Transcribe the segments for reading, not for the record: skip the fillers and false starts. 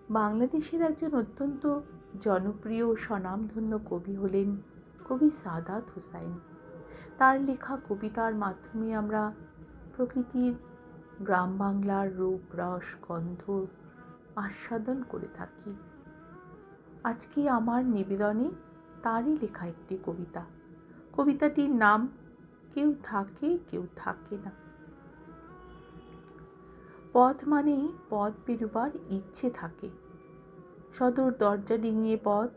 বাংলাদেশের একজন অত্যন্ত জনপ্রিয় ও স্বনামধন্য কবি হলেন কবি সাদাত হুসাইন। তার লেখা কবিতার মাধ্যমে আমরা প্রকৃতির গ্রাম বাংলার রূপ রস গন্ধ আস্বাদন করে থাকি। আজকে আমার নিবেদনে তারই লেখা একটি কবিতা। কবিতাটির নাম কেউ থাকে কেউ থাকে না। পথ মানেই পথ পেরুবার ইচ্ছে থাকে, সদর দরজা ডিঙিয়ে পথ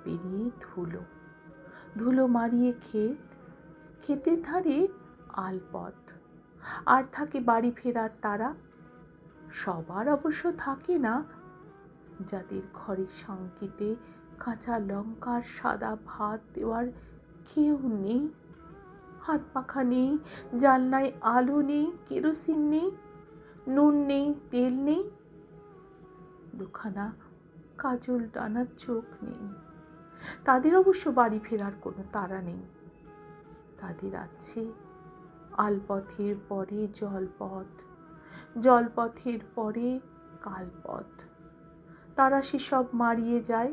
পেরিয়ে ধুলো, ধুলো মারিয়ে ক্ষেত, ক্ষেতের ধারে আলপথ, আর থাকে বাড়ি ফেরার তারা। সবার অবশ্য থাকে না, যাদের ঘরের সাঙ্কিতে কাঁচা লঙ্কার সাদা ভাত দেওয়ার কেউ নেই, হাত পাখা নেই, জানলায় আলো নেই, কেরোসিন নেই, নুন নেই, তেল নেই, দুখানা কাজল টানার চোখ নেই। তাদের অবশ্য বাড়ি ফেরার কোনো তাড়া নেই। তাদের আছে আলপথের পরে জলপথ, জলপথের পরে কালপথ। তারা সেসব মারিয়ে যায়,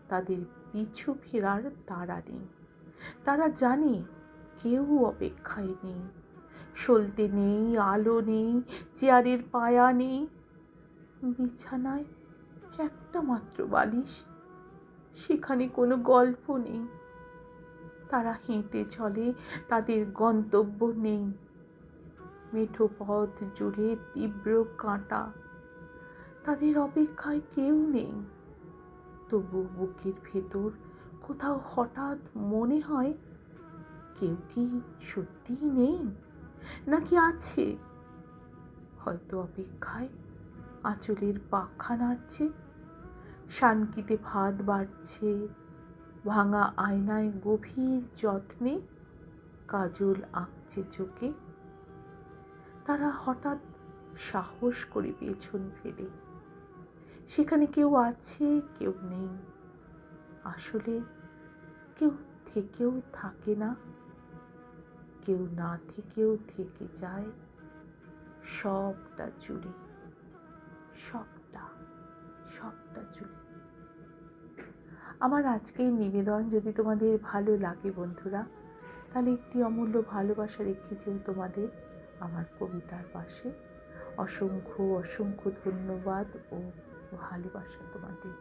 তাদের পিছু ফেরার তাড়া নেই। তারা জানে কেউ অপেক্ষায় নেই, সলতে নেই, আলো নেই, চেয়ারের পায়া নেই, বিছানায় একটা মাত্র বালিশ, সেখানে কোনো গল্প নেই। তারা হেঁটে চলে, তাদের গন্তব্য নেই। মেঠো পথ জুড়ে তীব্র কাঁটা, তাদের অপেক্ষায় কেউ নেই। তবু বুকের ভেতর কোথাও হঠাৎ মনে হয়, কেউ কি সত্যিই নেই, নাকি আছে? হয়তো অপেক্ষায় আঁচলের পাখা নাড়ছে, শানকিতে ভাত বাড়ছে, ভাঙা আয়নায় গভীর যত্নে কাজল আঁকছে চোখে। তারা হঠাৎ সাহস করে পেছন ফেলে, সেখানে কেউ আছে কেউ নেই। আসলে কেউ থেকেও থাকে না, কেউ না থেকেও থেকে যায়, সবটা জুড়ে, সবটা জুড়ে। আমার আজকের নিবেদন যদি তোমাদের ভালো লাগে বন্ধুরা, তাহলে একটি অমূল্য ভালোবাসা রেখে যেও তোমাদের আমার কবিতার পাশে। অসংখ্য অসংখ্য ধন্যবাদ ও ভালোবাসা তোমাদের।